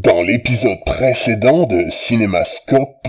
Dans l'épisode précédent de Cinémascope...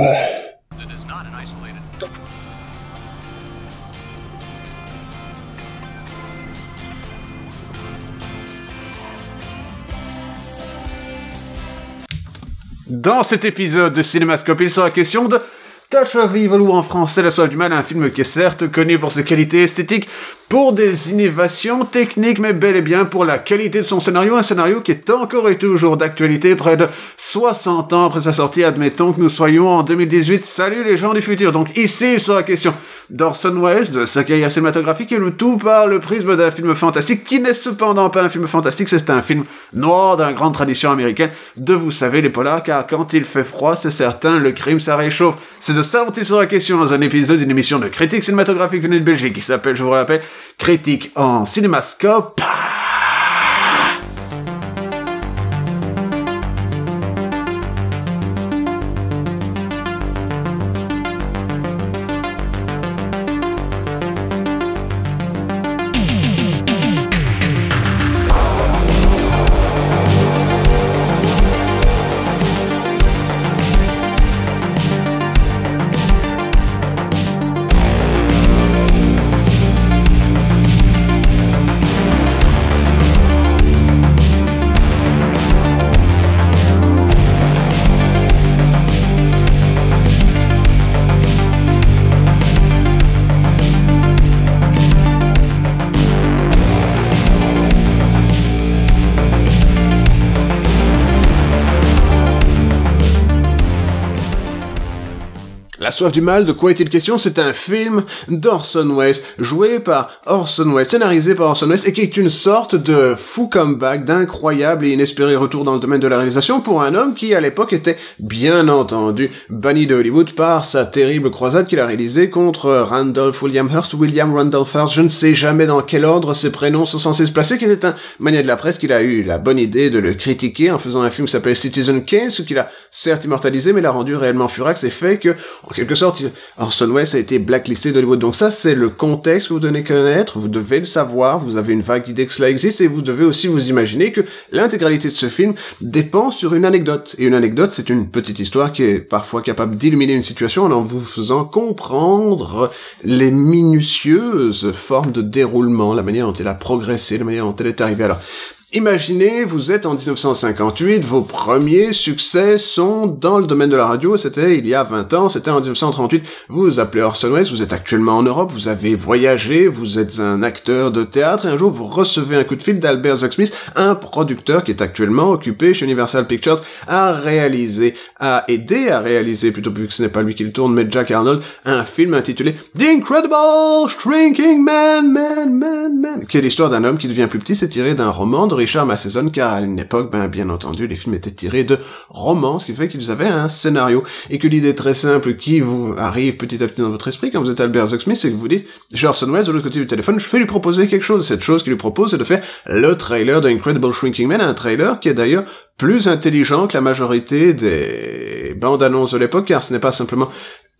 Dans cet épisode de Cinémascope, il sera question de Touch of Evil, ou en français La Soif du Mal, un film qui est certes connu pour ses qualités esthétiques, pour des innovations techniques, mais bel et bien pour la qualité de son scénario, un scénario qui est encore et toujours d'actualité, près de 60 ans après sa sortie, admettons que nous soyons en 2018. Salut les gens du futur. Donc ici, il sera question d'Orson Welles, de sa carrière cinématographique, et le tout par le prisme d'un film fantastique, qui n'est cependant pas un film fantastique, c'est un film noir d'une grande tradition américaine, de vous savez les polars, car quand il fait froid, c'est certain, le crime ça réchauffe. C'est de ça dont il sera question dans un épisode d'une émission de critique cinématographique venue de Belgique, qui s'appelle, je vous le rappelle, Critique en Cinémascope. La Soif du Mal, de quoi est-il question? C'est un film d'Orson Welles, joué par Orson Welles, scénarisé par Orson Welles, et qui est une sorte de fou comeback, d'incroyable et inespéré retour dans le domaine de la réalisation pour un homme qui, à l'époque, était bien entendu banni de Hollywood par sa terrible croisade qu'il a réalisée contre William Randolph Hearst, je ne sais jamais dans quel ordre ces prénoms sont censés se placer, qui était un mania de la presse, qu'il a eu la bonne idée de le critiquer en faisant un film qui s'appelle Citizen Kane, ce qu'il a certes immortalisé, mais l'a rendu réellement furax, et fait que, en quelque sorte, Orson Welles a été blacklisté d'Hollywood. Donc ça, c'est le contexte que vous devez connaître, vous devez le savoir, vous avez une vague idée que cela existe, et vous devez aussi vous imaginer que l'intégralité de ce film dépend sur une anecdote. Et une anecdote, c'est une petite histoire qui est parfois capable d'illuminer une situation en vous faisant comprendre les minutieuses formes de déroulement, la manière dont elle a progressé, la manière dont elle est arrivée. Alors, imaginez, vous êtes en 1958, vos premiers succès sont dans le domaine de la radio, c'était il y a 20 ans, c'était en 1938, vous vous appelez Orson Welles, vous êtes actuellement en Europe, vous avez voyagé, vous êtes un acteur de théâtre, et un jour vous recevez un coup de fil d'Albert Zucksmith, un producteur qui est actuellement occupé chez Universal Pictures à aider à réaliser, plutôt vu que ce n'est pas lui qui le tourne, mais Jack Arnold, un film intitulé The Incredible Shrinking Man, qui est l'histoire d'un homme qui devient plus petit, c'est tiré d'un roman de Richard Matheson, car à une époque, bien entendu, les films étaient tirés de romans, ce qui fait qu'ils avaient un scénario, et que l'idée très simple qui vous arrive petit à petit dans votre esprit quand vous êtes Albert Zucksmith, c'est que vous dites, j'ai Orson Welles de l'autre côté du téléphone, je vais lui proposer quelque chose. Cette chose qu'il lui propose, c'est de faire le trailer de Incredible Shrinking Man, un trailer qui est d'ailleurs plus intelligent que la majorité des bandes annonces de l'époque, car ce n'est pas simplement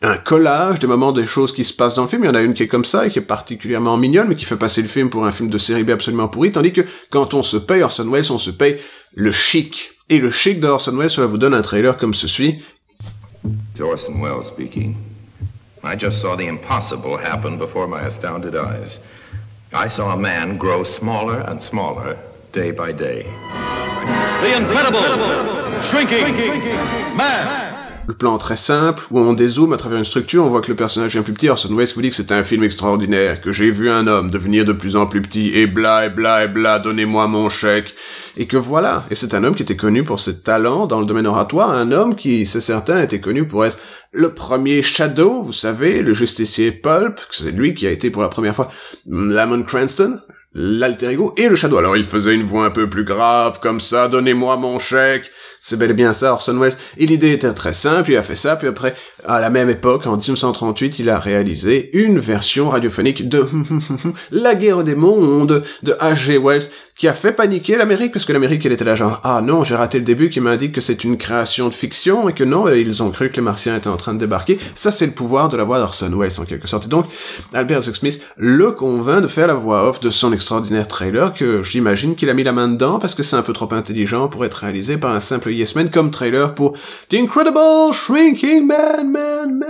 un collage des moments des choses qui se passent dans le film. Il y en a une qui est comme ça et qui est particulièrement mignonne, mais qui fait passer le film pour un film de série B absolument pourri, tandis que quand on se paye Orson Welles, on se paye le chic. Et le chic d'Orson Welles, cela vous donne un trailer comme ceci. It's Orson Welles speaking. I just saw the impossible happen before my astounded eyes. I saw a man grow smaller and smaller day by day. The Incredible Shrinking Man. Le plan très simple, où on dézoome à travers une structure, on voit que le personnage est plus petit. Orson Welles vous dit que c'est un film extraordinaire, que j'ai vu un homme devenir de plus en plus petit, et bla, donnez-moi mon chèque. Et que voilà. Et c'est un homme qui était connu pour ses talents dans le domaine oratoire, un homme qui, c'est certain, était connu pour être le premier Shadow, vous savez, le justicier Pulp, c'est lui qui a été pour la première fois Lamont Cranston, l'alter ego et le Shadow. Alors il faisait une voix un peu plus grave, comme ça, donnez-moi mon chèque. C'est bel et bien ça, Orson Welles. Et l'idée était très simple, il a fait ça, puis après, à la même époque, en 1938, il a réalisé une version radiophonique de La Guerre des Mondes de H.G. Wells, qui a fait paniquer l'Amérique, parce que l'Amérique, elle était là genre, ah non, j'ai raté le début qui m'indique que c'est une création de fiction, et que non, ils ont cru que les Martiens étaient en train de débarquer. Ça, c'est le pouvoir de la voix d'Orson Welles, en quelque sorte. Et donc, Albert Smith le convainc de faire la voix off de son extraordinaire trailer, que j'imagine qu'il a mis la main dedans, parce que c'est un peu trop intelligent pour être réalisé par un simple yes man comme trailer pour The Incredible Shrinking Man.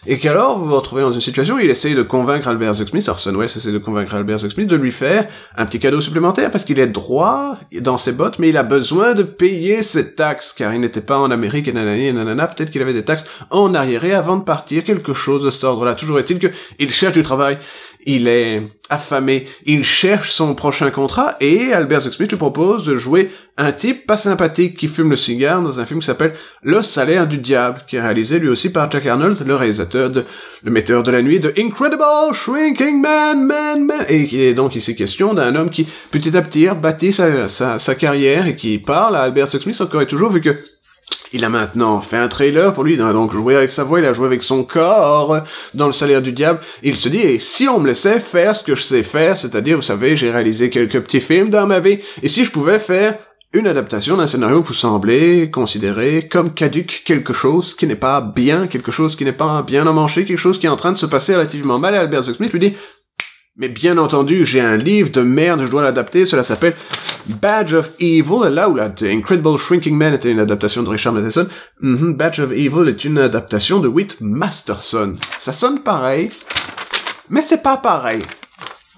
Et qu'alors, vous vous retrouvez dans une situation où il essaye de convaincre Albert Smith, Orson Welles essaie de convaincre Albert Smith de lui faire un petit cadeau supplémentaire, parce qu'il est droit dans ses bottes, mais il a besoin de payer ses taxes, car il n'était pas en Amérique, et nanana, peut-être qu'il avait des taxes en arriéré avant de partir, quelque chose de cet ordre-là. Toujours est-il que il cherche du travail, il est affamé, il cherche son prochain contrat, et Albert Smith lui propose de jouer un type pas sympathique qui fume le cigare dans un film qui s'appelle Le Salaire du Diable, qui est réalisé lui aussi par Jack Arnold, le réalisateur le metteur de la nuit de Incredible Shrinking Man. Et il est donc ici question d'un homme qui, petit à petit, bâtit sa carrière et qui parle à Albert Smith encore et toujours, vu que il a maintenant fait un trailer pour lui, il a donc joué avec sa voix, il a joué avec son corps dans Le Salaire du Diable. Il se dit, et si on me laissait faire ce que je sais faire, c'est-à-dire, vous savez, j'ai réalisé quelques petits films dans ma vie, et si je pouvais faire une adaptation d'un scénario que vous semblez considérer comme caduque, quelque chose qui n'est pas bien, quelque chose qui n'est pas bien emmanché, quelque chose qui est en train de se passer relativement mal, et Albert Smith lui dit, mais bien entendu, j'ai un livre de merde, je dois l'adapter, cela s'appelle Badge of Evil, et là où la The Incredible Shrinking Man était une adaptation de Richard Matheson, Badge of Evil est une adaptation de Whit Masterson. Ça sonne pareil, mais c'est pas pareil.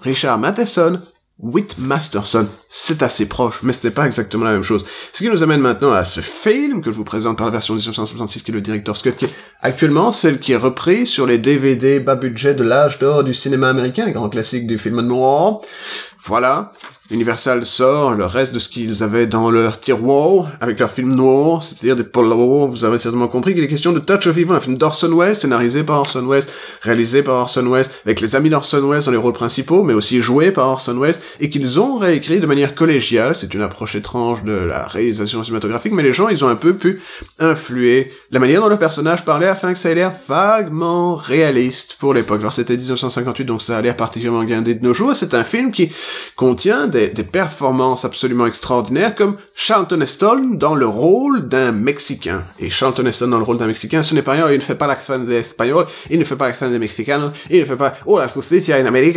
Richard Matheson, Whit Masterson, c'est assez proche, mais c'était pas exactement la même chose. Ce qui nous amène maintenant à ce film que je vous présente par la version 1966, qui est le Director's Cut, qui est actuellement celle qui est reprise sur les DVD bas budget de l'âge d'or du cinéma américain, les grands classiques du film noir. Voilà. Universal sort le reste de ce qu'ils avaient dans leur tiroir avec leur film noir, c'est-à-dire des polos. Vous avez certainement compris qu'il est question de Touch of Evil, un film d'Orson Welles, scénarisé par Orson Welles, réalisé par Orson Welles, avec les amis d'Orson Welles dans les rôles principaux, mais aussi joué par Orson Welles, et qu'ils ont réécrit de manière collégiale. C'est une approche étrange de la réalisation cinématographique, mais les gens, ils ont un peu pu influer la manière dont le personnage parlait afin que ça ait l'air vaguement réaliste pour l'époque. Alors c'était 1958, donc ça a l'air particulièrement guindé de nos jours. C'est un film qui contient des performances absolument extraordinaires, comme Charlton Heston dans le rôle d'un Mexicain. Et Charlton Heston dans le rôle d'un Mexicain, ce n'est pas rien, il ne fait pas l'accent des Espagnols, il ne fait pas l'accent des Mexicains, il ne fait pas « Oh, la justicia en Amérique »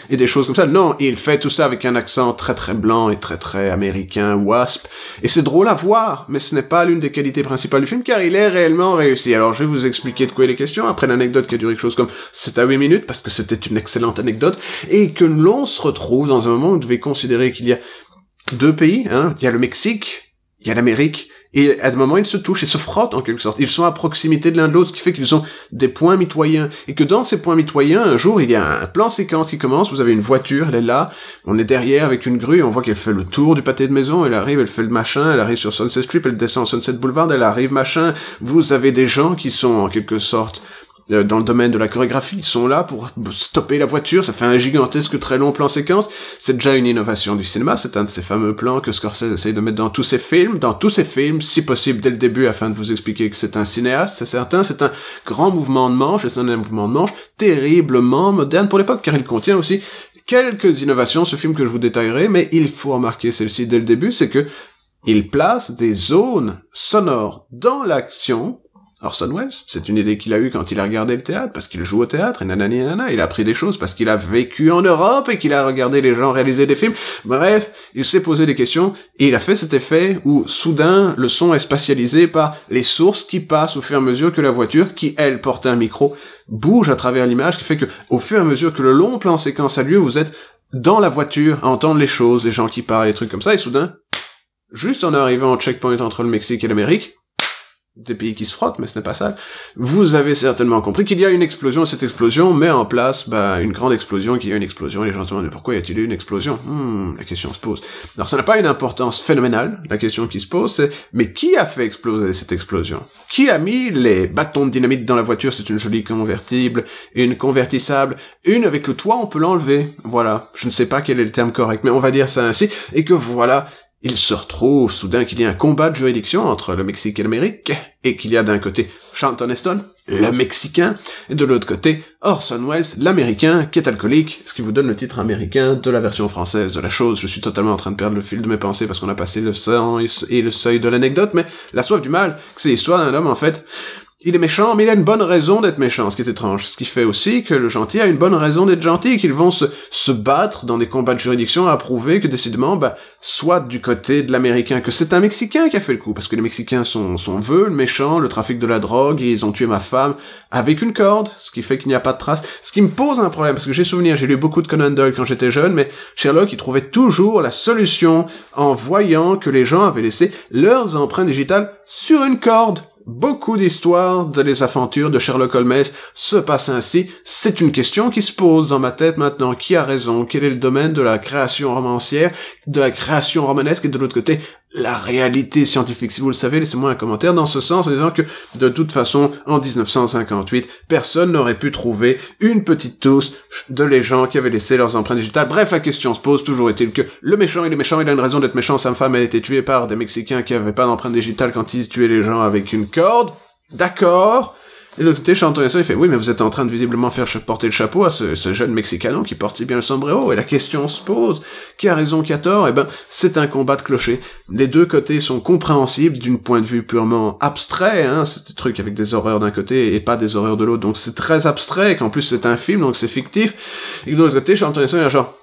et des choses comme ça. Non, il fait tout ça avec un accent très très blanc et très très américain, wasp. Et c'est drôle à voir, mais ce n'est pas l'une des qualités principales du film, car il est réellement réussi. Alors je vais vous expliquer de quoi il est question, après l'anecdote qui a duré quelque chose comme 7 à 8 minutes, parce que c'était une excellente anecdote, et que l'on se retrouve dans un moment où vous devez considérer qu'il y a deux pays, il y a le Mexique, il y a l'Amérique, et à des moments ils se touchent et se frottent en quelque sorte. Ils sont à proximité de l'un de l'autre, ce qui fait qu'ils ont des points mitoyens, et que dans ces points mitoyens, un jour il y a un plan séquence qui commence, vous avez une voiture, elle est là, on est derrière avec une grue, on voit qu'elle fait le tour du pâté de maison, elle arrive, elle fait le machin, elle arrive sur Sunset Strip, elle descend Sunset Boulevard, elle arrive machin, vous avez des gens qui sont en quelque sorte dans le domaine de la chorégraphie, ils sont là pour stopper la voiture, ça fait un gigantesque très long plan séquence, c'est déjà une innovation du cinéma, c'est un de ces fameux plans que Scorsese essaye de mettre dans tous ses films, si possible dès le début, afin de vous expliquer que c'est un cinéaste, c'est certain, c'est un grand mouvement de manche, et c'est un mouvement de manche terriblement moderne pour l'époque, car il contient aussi quelques innovations, ce film que je vous détaillerai, mais il faut remarquer celle-ci dès le début, c'est que il place des zones sonores dans l'action. Orson Welles, c'est une idée qu'il a eue quand il a regardé le théâtre, parce qu'il joue au théâtre, et nanani nanana, il a appris des choses parce qu'il a vécu en Europe et qu'il a regardé les gens réaliser des films. Bref, il s'est posé des questions, et il a fait cet effet où, soudain, le son est spatialisé par les sources qui passent au fur et à mesure que la voiture, qui, elle, porte un micro, bouge à travers l'image, qui fait que, au fur et à mesure que le long plan séquence a lieu, vous êtes dans la voiture à entendre les choses, les gens qui parlent, les trucs comme ça, et soudain, juste en arrivant au checkpoint entre le Mexique et l'Amérique, des pays qui se frottent, mais ce n'est pas ça. Vous avez certainement compris qu'il y a une explosion, et cette explosion met en place, une grande explosion, qu'il y a une explosion, et les gens se demandent pourquoi y a-t-il eu une explosion? La question se pose. Alors ça n'a pas une importance phénoménale, la question qui se pose, c'est, mais qui a fait exploser cette explosion? Qui a mis les bâtons de dynamite dans la voiture? C'est une jolie convertible, une convertissable, une avec le toit, on peut l'enlever. Voilà. Je ne sais pas quel est le terme correct, mais on va dire ça ainsi, et que voilà, il se retrouve soudain qu'il y a un combat de juridiction entre le Mexique et l'Amérique, et qu'il y a d'un côté Charlton Heston, le Mexicain, et de l'autre côté Orson Welles, l'Américain, qui est alcoolique, ce qui vous donne le titre américain de la version française de la chose. Je suis totalement en train de perdre le fil de mes pensées parce qu'on a passé le sens et le seuil de l'anecdote, mais La soif du mal, c'est l'histoire d'un homme, en fait, il est méchant, mais il a une bonne raison d'être méchant, ce qui est étrange. Ce qui fait aussi que le gentil a une bonne raison d'être gentil, et qu'ils vont se battre dans des combats de juridiction à prouver que, décidément, soit du côté de l'Américain, que c'est un Mexicain qui a fait le coup, parce que les Mexicains sont vœux, le méchant, le trafic de la drogue, et ils ont tué ma femme avec une corde, ce qui fait qu'il n'y a pas de traces. Ce qui me pose un problème, parce que j'ai lu beaucoup de Conan Doyle quand j'étais jeune, mais Sherlock, il trouvait toujours la solution en voyant que les gens avaient laissé leurs empreintes digitales sur une corde. Beaucoup d'histoires de les aventures de Sherlock Holmes se passent ainsi. C'est une question qui se pose dans ma tête maintenant. Qui a raison? Quel est le domaine de la création romancière, de la création romanesque, et de l'autre côté, la réalité scientifique? Si vous le savez, laissez-moi un commentaire dans ce sens en disant que, de toute façon, en 1958, personne n'aurait pu trouver une petite touche de les gens qui avaient laissé leurs empreintes digitales. Bref, la question se pose, toujours est-il que le méchant, il est méchant, il a une raison d'être méchant, sa femme a été tuée par des Mexicains qui avaient pas d'empreintes digitales quand ils tuaient les gens avec une corde. D'accord. Et de l'autre côté, Charlton Heston, il fait, oui, mais vous êtes en train de visiblement faire porter le chapeau à ce jeune Mexicano qui porte si bien le sombrero, et la question se pose, qui a raison, qui a tort? C'est un combat de clochers. Les deux côtés sont compréhensibles d'un point de vue purement abstrait, c'est des trucs avec des horreurs d'un côté et pas des horreurs de l'autre, donc c'est très abstrait, qu'en plus c'est un film, donc c'est fictif. Et de l'autre côté, Charlton Heston, il est genre,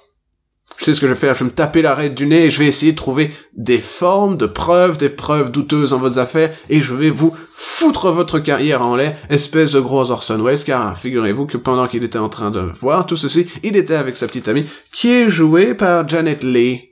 je sais ce que je vais faire, je vais me taper l'arête du nez et je vais essayer de trouver des formes de preuves, des preuves douteuses dans votre affaire, et je vais vous foutre votre carrière en l'air, espèce de gros Orson Welles, car figurez-vous que pendant qu'il était en train de voir tout ceci, il était avec sa petite amie, qui est jouée par Janet Leigh.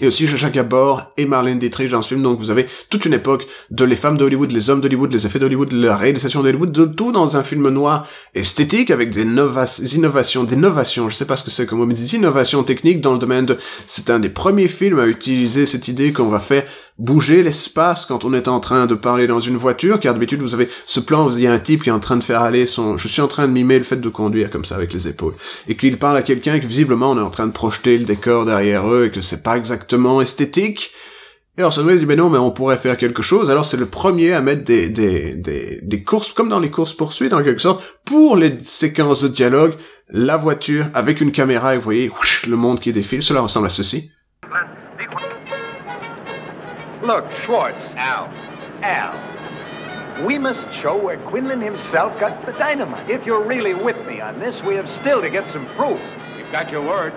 Et aussi Sacha Gabor et Marlène Dietrich dans ce film, donc vous avez toute une époque de les femmes d'Hollywood, les hommes d'Hollywood, les effets d'Hollywood, la réalisation d'Hollywood, de tout dans un film noir esthétique avec des innovations, je sais pas ce que c'est comme mot, mais des innovations techniques dans le domaine de... C'est un des premiers films à utiliser cette idée qu'on va faire bouger l'espace quand on est en train de parler dans une voiture, car d'habitude vous avez ce plan où il y a un type qui est en train de faire aller je suis en train de mimer le fait de conduire comme ça avec les épaules, et qu'il parle à quelqu'un que visiblement on est en train de projeter le décor derrière eux et que c'est pas exactement esthétique. Et Orson Welles dit, non, mais on pourrait faire quelque chose. Alors c'est le premier à mettre des courses, comme dans les courses-poursuites en quelque sorte, pour les séquences de dialogue, la voiture avec une caméra, et vous voyez, le monde qui défile. Cela ressemble à ceci. Look, Schwartz. Al. We must show where Quinlan himself got the dynamite. If you're really with me on this, we have still to get some proof. You've got your word.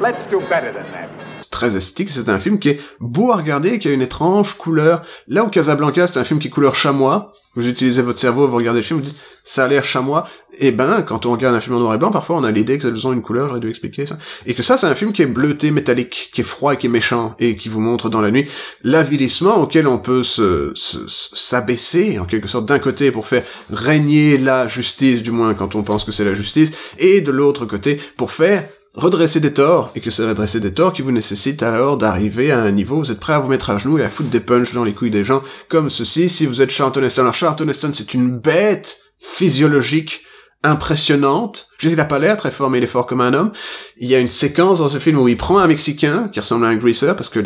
Let's do better than that. Très esthétique, c'est un film qui est beau à regarder et qui a une étrange couleur. Là où Casablanca, c'est un film qui est couleur chamois. Vous utilisez votre cerveau, vous regardez le film, vous dites, ça a l'air chamois. Et quand on regarde un film en noir et blanc, parfois on a l'idée qu'elles ont une couleur, j'aurais dû expliquer ça. Et que ça, c'est un film qui est bleuté, métallique, qui est froid et qui est méchant, et qui vous montre dans la nuit l'avilissement auquel on peut s'abaisser, en quelque sorte, d'un côté pour faire régner la justice, du moins quand on pense que c'est la justice, et de l'autre côté pour faire redresser des torts, et que c'est redresser des torts qui vous nécessite alors d'arriver à un niveau où vous êtes prêt à vous mettre à genoux et à foutre des punchs dans les couilles des gens, comme ceci, si vous êtes Charlton Heston. Alors Charlton Heston, c'est une bête physiologique impressionnante. Je dis, il a pas l'air très fort, mais il est fort comme un homme. Il y a une séquence dans ce film où il prend un Mexicain qui ressemble à un greaser, parce que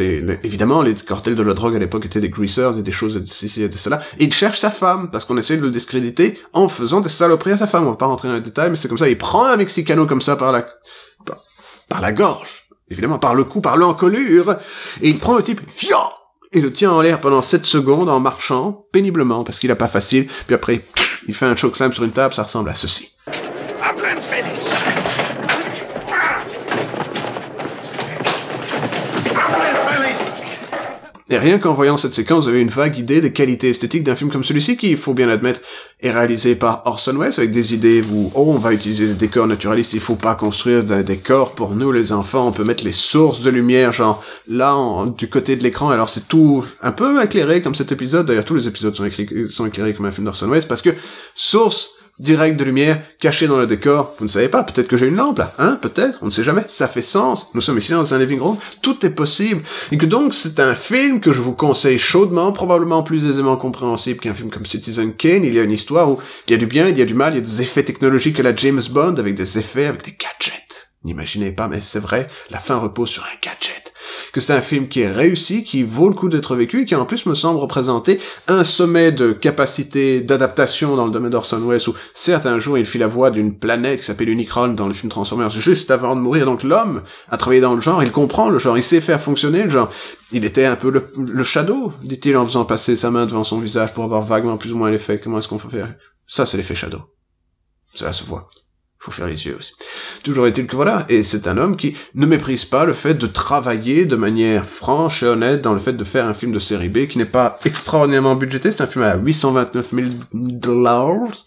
évidemment, les cartels de la drogue à l'époque étaient des greasers et des choses de ceci et de cela. Et il cherche sa femme, parce qu'on essaie de le discréditer en faisant des saloperies à sa femme. On va pas rentrer dans les détails, mais c'est comme ça. Il prend un Mexicano comme ça par la gorge, évidemment, par le cou, par l'encolure, et il prend le type, et le tient en l'air pendant 7 secondes en marchant, péniblement, parce qu'il a pas facile, puis après, il fait un chokeslam sur une table, ça ressemble à ceci. Et rien qu'en voyant cette séquence, vous avez une vague idée des qualités esthétiques d'un film comme celui-ci, qui, il faut bien l'admettre, est réalisé par Orson Welles, avec des idées où, on va utiliser des décors naturalistes, il faut pas construire des décors pour nous, les enfants, on peut mettre les sources de lumière, genre, là, du côté de l'écran, alors c'est tout un peu éclairé comme cet épisode, d'ailleurs tous les épisodes sont éclairés comme un film d'Orson Welles, parce que, source direct de lumière, caché dans le décor, vous ne savez pas, peut-être que j'ai une lampe là, peut-être, on ne sait jamais, ça fait sens, nous sommes ici dans un living room, tout est possible, et que donc c'est un film que je vous conseille chaudement, probablement plus aisément compréhensible qu'un film comme Citizen Kane. Il y a une histoire où il y a du bien, il y a du mal, il y a des effets technologiques à la James Bond, avec des effets, avec des gadgets, N'imaginez pas, mais c'est vrai, la fin repose sur un gadget. Que c'est un film qui est réussi, qui vaut le coup d'être vécu, et qui en plus me semble représenter un sommet de capacité d'adaptation dans le domaine d'Orson Welles, où certes un jour il fit la voix d'une planète qui s'appelle Unicron dans le film Transformers juste avant de mourir, donc l'homme a travaillé dans le genre, il comprend le genre, il sait faire fonctionner le genre. Il était un peu le Shadow, dit-il en faisant passer sa main devant son visage pour avoir vaguement plus ou moins l'effet. Comment est-ce qu'on peut faire? Ça c'est l'effet Shadow. Ça se voit. Faut faire les yeux aussi. Toujours est-il que voilà, et c'est un homme qui ne méprise pas le fait de travailler de manière franche et honnête dans le fait de faire un film de série B qui n'est pas extraordinairement budgété, c'est un film à $829,000,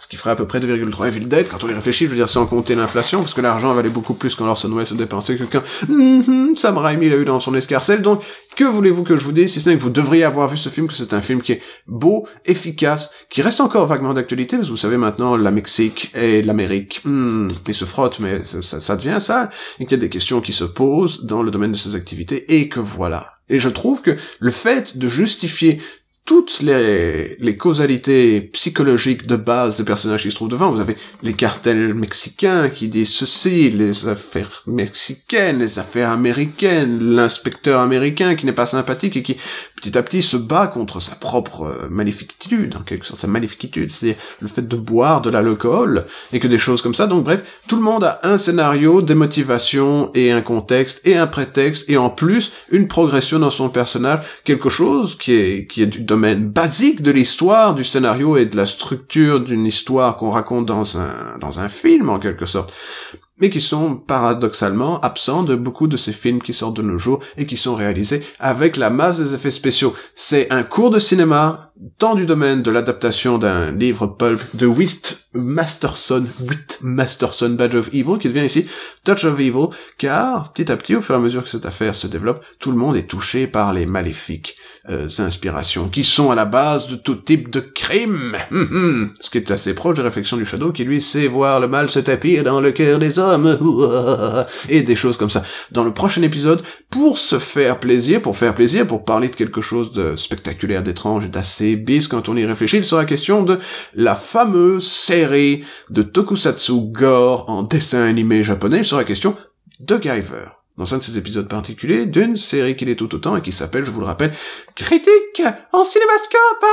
ce qui ferait à peu près 2,3 Evil Dead, quand on y réfléchit, je veux dire, sans compter l'inflation, parce que l'argent valait beaucoup plus quand Orson Welles se dépensait que quand Sam Raimi l'a eu dans son escarcelle. Donc, que voulez-vous que je vous dise, si ce n'est que vous devriez avoir vu ce film, que c'est un film qui est beau, efficace, qui reste encore vaguement d'actualité, parce que vous savez maintenant, la Mexique et l'Amérique, ils se frottent, mais ça devient sale, et qu'il y a des questions qui se posent dans le domaine de ces activités, et que voilà. Et je trouve que le fait de justifier toutes les causalités psychologiques de base des personnages qui se trouvent devant. Vous avez les cartels mexicains qui disent ceci, les affaires mexicaines, les affaires américaines, l'inspecteur américain qui n'est pas sympathique et qui, petit à petit, se bat contre sa propre maléficitude, en quelque sorte, sa maléficitude, c'est-à-dire le fait de boire de l'alcool, et que des choses comme ça. Donc bref, tout le monde a un scénario, des motivations, et un contexte, et un prétexte, et en plus, une progression dans son personnage, quelque chose qui est du domaine basique de l'histoire, du scénario et de la structure d'une histoire qu'on raconte dans un film, en quelque sorte, mais qui sont paradoxalement absents de beaucoup de ces films qui sortent de nos jours et qui sont réalisés avec la masse des effets spéciaux. C'est un cours de cinéma dans du domaine de l'adaptation d'un livre pulp de Whit Masterson, Badge of Evil, qui devient ici Touch of Evil, car petit à petit, au fur et à mesure que cette affaire se développe, tout le monde est touché par les maléfiques inspirations qui sont à la base de tout type de crime. Ce qui est assez proche des réflexions du Shadow, qui lui sait voir le mal se tapir dans le cœur des hommes, et des choses comme ça. Dans le prochain épisode, pour faire plaisir, pour parler de quelque chose de spectaculaire, d'étrange et d'assez bis quand on y réfléchit, il sera question de la fameuse série de tokusatsu gore en dessin animé japonais. Il sera question de Guyver, dans un de ces épisodes particuliers d'une série qu'il est tout autant et qui s'appelle, je vous le rappelle, Critique en Cinémascope.